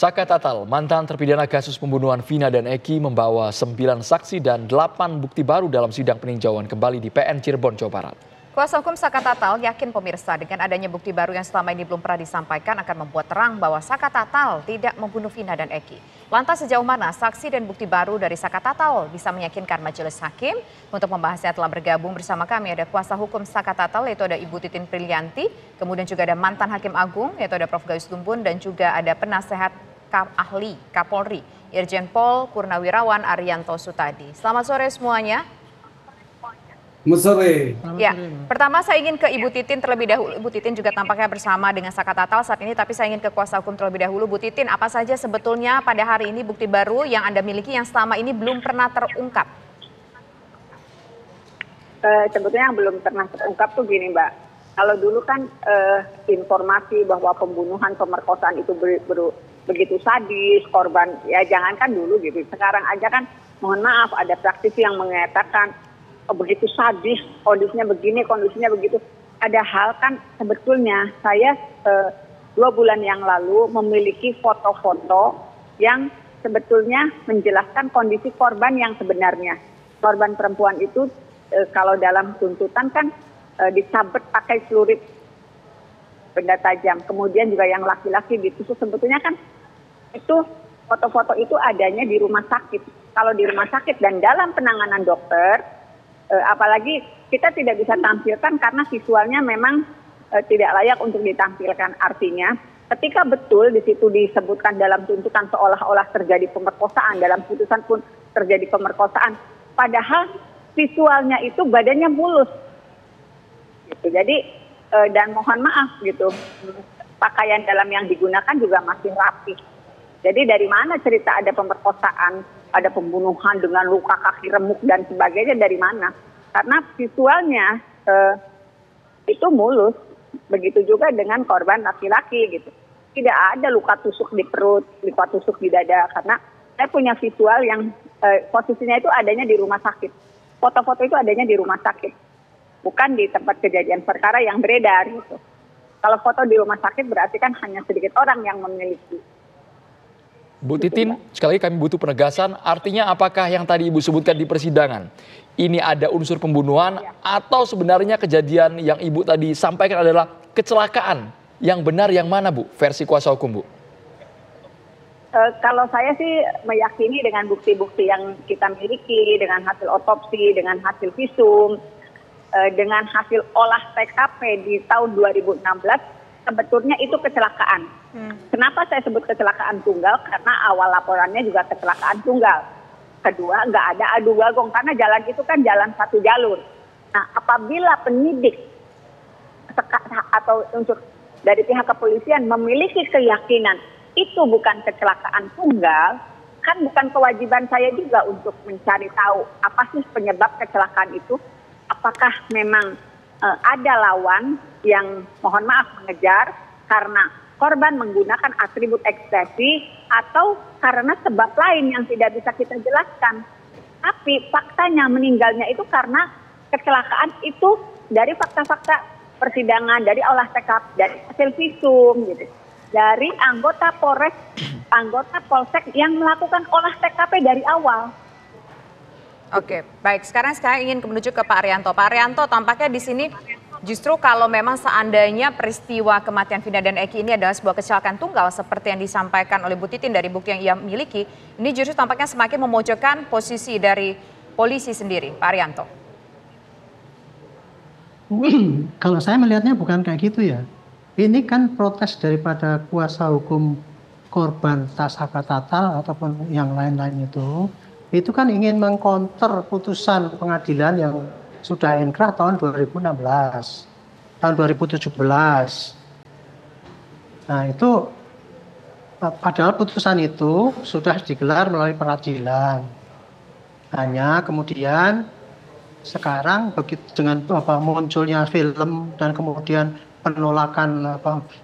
Saka Tatal, mantan terpidana kasus pembunuhan Vina dan Eki membawa 9 saksi dan 8 bukti baru dalam sidang peninjauan kembali di PN Cirebon, Jawa Barat. Kuasa hukum Saka Tatal yakin pemirsa dengan adanya bukti baru yang selama ini belum pernah disampaikan akan membuat terang bahwa Saka Tatal tidak membunuh Vina dan Eki. Lantas sejauh mana saksi dan bukti baru dari Saka Tatal bisa meyakinkan majelis hakim? Untuk membahasnya telah bergabung bersama kami ada kuasa hukum Saka Tatal yaitu ada Ibu Titin Prilianti, kemudian juga ada mantan Hakim Agung yaitu ada Prof. Gayus Lumbun dan juga ada penasehat ahli Kapolri Irjen Pol Purnawirawan Arianto Sutadi. Selamat sore semuanya. Selamat sore. Ya, pertama saya ingin ke Ibu Titin terlebih dahulu. Ibu Titin juga tampaknya bersama dengan Saka Tatal saat ini, tapi saya ingin ke kuasa hukum terlebih dahulu. Bu Titin, apa saja sebetulnya pada hari ini bukti baru yang Anda miliki yang selama ini belum pernah terungkap? Sebetulnya yang belum pernah terungkap tuh gini, Mbak. Kalau dulu kan informasi bahwa pembunuhan, pemerkosaan itu begitu sadis, korban, ya jangankan dulu gitu. Sekarang aja kan, mohon maaf, ada praktisi yang mengatakan, begitu sadis, kondisinya begini, kondisinya begitu. Padahal kan sebetulnya saya 2 bulan yang lalu memiliki foto-foto yang sebetulnya menjelaskan kondisi korban yang sebenarnya. Korban perempuan itu kalau dalam tuntutan kan dicabet pakai celurit benda tajam. Kemudian juga yang laki-laki ditusuk. Sebetulnya kan itu foto-foto itu adanya di rumah sakit. Kalau di rumah sakit dan dalam penanganan dokter, apalagi kita tidak bisa tampilkan karena visualnya memang tidak layak untuk ditampilkan. Artinya ketika betul di situ disebutkan dalam tuntutan seolah-olah terjadi pemerkosaan, dalam putusan pun terjadi pemerkosaan, padahal visualnya itu badannya mulus gitu. Jadi dan mohon maaf gitu, pakaian dalam yang digunakan juga masih rapi. Jadi dari mana cerita ada pemerkosaan, ada pembunuhan dengan luka kaki remuk dan sebagainya, dari mana? Karena visualnya itu mulus. Begitu juga dengan korban laki-laki gitu. Tidak ada luka tusuk di perut, luka tusuk di dada. Karena saya punya visual yang posisinya itu adanya di rumah sakit. Foto-foto itu adanya di rumah sakit. Bukan di tempat kejadian perkara yang beredar gitu. Kalau foto di rumah sakit berarti kan hanya sedikit orang yang memiliki. Bu Titin, sekali lagi kami butuh penegasan, artinya apakah yang tadi Ibu sebutkan di persidangan, ini ada unsur pembunuhan atau sebenarnya kejadian yang Ibu tadi sampaikan adalah kecelakaan? Yang benar yang mana, Bu, versi kuasa hukum, Bu? Kalau saya sih meyakini dengan bukti-bukti yang kita miliki, dengan hasil otopsi, dengan hasil visum, dengan hasil olah TKP di tahun 2016, sebetulnya itu kecelakaan. Kenapa saya sebut kecelakaan tunggal? Karena awal laporannya juga kecelakaan tunggal. Kedua, nggak ada adu bagong karena jalan itu kan jalan satu jalur. Nah, apabila penyidik atau unsur dari pihak kepolisian memiliki keyakinan itu bukan kecelakaan tunggal, kan bukan kewajiban saya juga untuk mencari tahu apa sih penyebab kecelakaan itu. Apakah memang ada lawan yang mohon maaf mengejar karena korban menggunakan atribut ekspresi atau karena sebab lain yang tidak bisa kita jelaskan. Tapi faktanya meninggalnya itu karena kecelakaan itu dari fakta-fakta persidangan, dari olah TKP, dari hasil visum gitu. Dari anggota Polres, anggota Polsek yang melakukan olah TKP dari awal. Oke, baik. Sekarang ingin menuju ke Pak Arianto. Pak Arianto, tampaknya di sini justru kalau memang seandainya peristiwa kematian Vina dan Eki ini adalah sebuah kecelakaan tunggal seperti yang disampaikan oleh Bu Titin dari bukti yang ia miliki, ini justru tampaknya semakin memojokkan posisi dari polisi sendiri, Pak Arianto. Kalau saya melihatnya bukan kayak gitu ya. Ini kan protes daripada kuasa hukum korban Saka Tatal ataupun yang lain-lain itu kan ingin mengkonter putusan pengadilan yang sudah inkrah tahun 2016, tahun 2017. Nah itu, padahal putusan itu sudah digelar melalui peradilan. Hanya kemudian sekarang begitu dengan munculnya film dan kemudian penolakan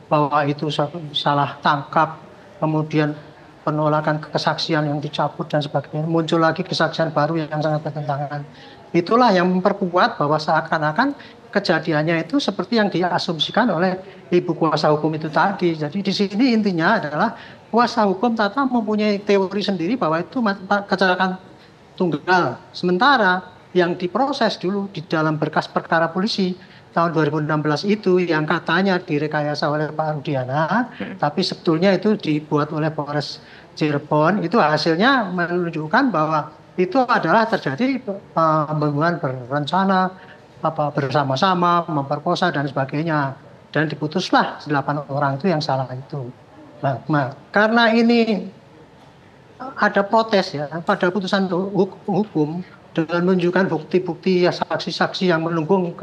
bahwa itu salah tangkap, kemudian penolakan kesaksian yang dicabut dan sebagainya, muncul lagi kesaksian baru yang sangat bertentangan. Itulah yang memperkuat bahwa seakan-akan kejadiannya itu seperti yang diasumsikan oleh ibu kuasa hukum itu tadi. Jadi di sini intinya adalah kuasa hukum Tata mempunyai teori sendiri bahwa itu kecelakaan tunggal. Sementara yang diproses dulu di dalam berkas perkara polisi tahun 2016 itu yang katanya direkayasa oleh Pak Rudiana, tapi sebetulnya itu dibuat oleh Polres Cirebon, itu hasilnya menunjukkan bahwa itu adalah terjadi pembunuhan berencana, bersama-sama, memperkosa dan sebagainya. Dan diputuslah 8 orang itu yang salah itu. Nah, karena ini ada protes ya pada putusan hukum dengan menunjukkan bukti-bukti ya, saksi-saksi yang mendukung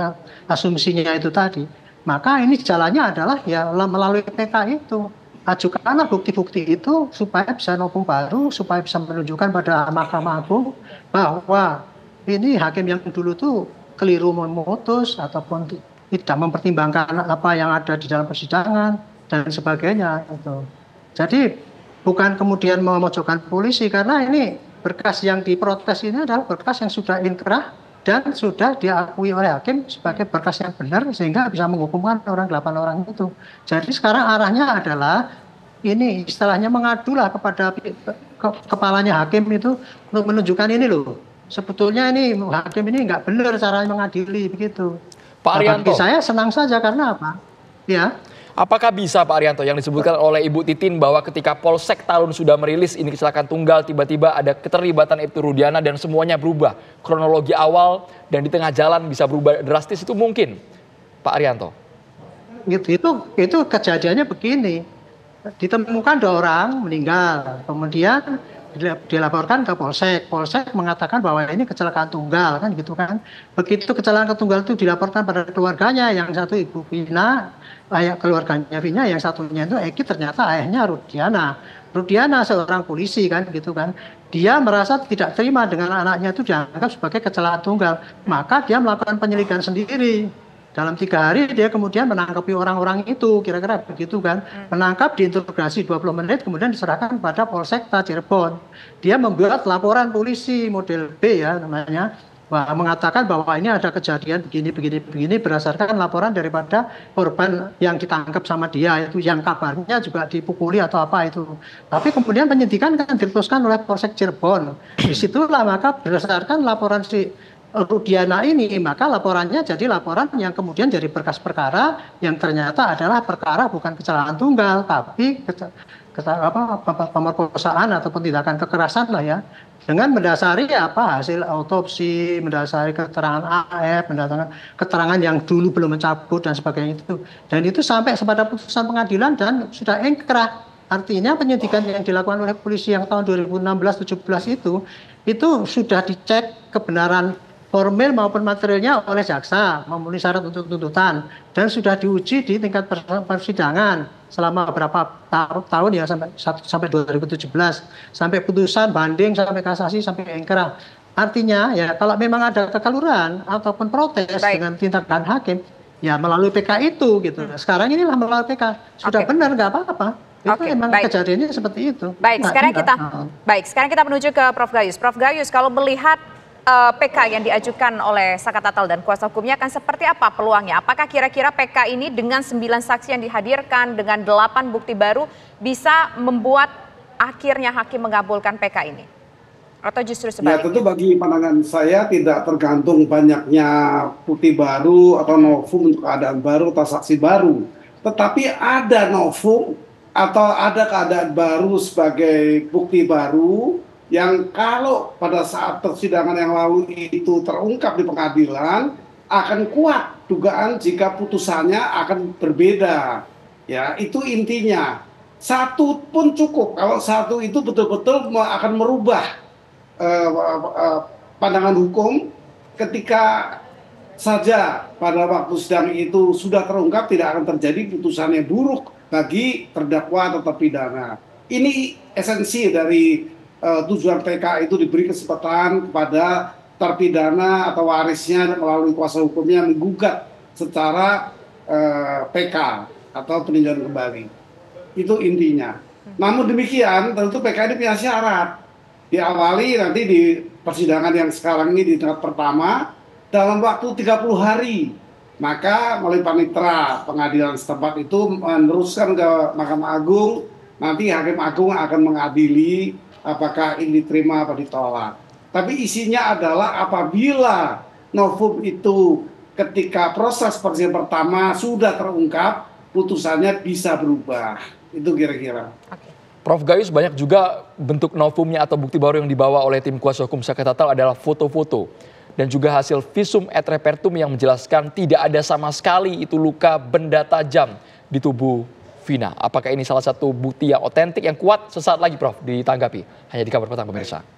asumsinya itu tadi, maka ini jalannya adalah ya melalui PK itu. Ajukanlah bukti-bukti itu supaya bisa novum baru, supaya bisa menunjukkan pada Mahkamah Agung bahwa ini hakim yang dulu tuh keliru memutus ataupun tidak mempertimbangkan apa yang ada di dalam persidangan dan sebagainya. Gitu. Jadi bukan kemudian memojokkan polisi, karena ini berkas yang diprotes ini adalah berkas yang sudah inkrah dan sudah diakui oleh hakim sebagai berkas yang benar sehingga bisa menghukumkan 8 orang itu. Jadi sekarang arahnya adalah ini istilahnya mengadulah kepada kepalanya hakim itu untuk menunjukkan ini loh. Sebetulnya ini hakim ini nggak benar cara mengadili begitu. Pak Arianto. Bagi saya senang saja karena apa? Ya. Apakah bisa Pak Arianto yang disebutkan oleh Ibu Titin bahwa ketika Polsek Talun sudah merilis ini kecelakaan tunggal, tiba-tiba ada keterlibatan Ibtu Rudiana dan semuanya berubah. Kronologi awal dan di tengah jalan bisa berubah drastis, itu mungkin Pak Arianto? Itu kejadiannya begini. Ditemukan 2 orang meninggal, kemudian dilaporkan ke Polsek. Polsek mengatakan bahwa ini kecelakaan tunggal kan gitu kan. Begitu kecelakaan tunggal itu dilaporkan pada keluarganya, yang satu Ibu Vina, keluarganya Vina, yang satunya itu Eki, ternyata ayahnya Rudiana. Rudiana seorang polisi kan gitu kan. Dia merasa tidak terima dengan anaknya itu dianggap sebagai kecelakaan tunggal, maka dia melakukan penyelidikan sendiri. Dalam 3 hari dia kemudian menangkapi orang-orang itu, kira-kira begitu kan. Menangkap, diinterogasi 20 menit, kemudian diserahkan pada Polsek Cirebon. Dia membuat laporan polisi model B ya namanya, mengatakan bahwa ini ada kejadian begini berdasarkan laporan daripada korban yang ditangkap sama dia, itu yang kabarnya juga dipukuli atau apa itu. Tapi kemudian penyidikan kan diteruskan oleh Polsek Cirebon. Disitulah maka berdasarkan laporan si Rudiana ini, maka laporannya jadi laporan yang kemudian jadi berkas perkara yang ternyata adalah perkara bukan kecelakaan tunggal, tapi pemerkosaan ataupun tindakan kekerasan lah ya, dengan mendasari hasil autopsi, mendasari keterangan AF, mendasari keterangan yang dulu belum mencabut dan sebagainya itu. Dan itu sampai pada putusan pengadilan dan sudah ingkrah. Artinya penyidikan yang dilakukan oleh polisi yang tahun 2016-17 itu sudah dicek kebenaran formil maupun materialnya oleh jaksa, memenuhi syarat untuk tuntutan, dan sudah diuji di tingkat persidangan selama beberapa tahun ya, sampai 2017, sampai putusan banding, sampai kasasi, sampai ingkrah. Artinya ya kalau memang ada kekeliruan ataupun protes dengan tindakan hakim, ya melalui PK itu gitu. Sekarang inilah melalui PK sudah benar, nggak apa-apa. Itu memang kejadiannya seperti itu. Sekarang kita menuju ke Prof Gayus. Prof Gayus, kalau melihat PK yang diajukan oleh Saka Tatal dan kuasa hukumnya akan seperti apa peluangnya? Apakah kira-kira PK ini dengan 9 saksi yang dihadirkan, dengan 8 bukti baru bisa membuat akhirnya hakim mengabulkan PK ini? Atau justru sebaliknya? Ya tentu bagi pandangan saya tidak tergantung banyaknya bukti baru atau novum untuk keadaan baru atau saksi baru. Tetapi ada novum atau ada keadaan baru sebagai bukti baru yang kalau pada saat persidangan yang lalu itu terungkap di pengadilan akan kuat dugaan jika putusannya akan berbeda. Ya, itu intinya. Satu pun cukup kalau satu itu betul-betul akan merubah pandangan hukum ketika saja pada waktu sidang itu sudah terungkap tidak akan terjadi putusan yang buruk bagi terdakwa atau terpidana. Ini esensi dari tujuan PK itu diberi kesempatan kepada terpidana atau warisnya melalui kuasa hukumnya menggugat secara PK atau peninjauan kembali. Itu intinya. Namun demikian tentu PK ini punya syarat. Diawali nanti di persidangan yang sekarang ini di tingkat pertama dalam waktu 30 hari. Maka melalui panitera pengadilan setempat itu meneruskan ke Mahkamah Agung, nanti Hakim Agung akan mengadili apakah ini diterima atau ditolak. Tapi isinya adalah apabila novum itu ketika proses persidangan pertama sudah terungkap, putusannya bisa berubah. Itu kira-kira. Prof Gayus, banyak juga bentuk novumnya atau bukti baru yang dibawa oleh tim kuasa hukum Saka Tatal adalah foto-foto dan juga hasil visum et repertum yang menjelaskan tidak ada sama sekali itu luka benda tajam di tubuh Vina. Apakah ini salah satu bukti yang otentik yang kuat? Sesaat lagi Prof ditanggapi hanya di Kabar Petang pemirsa.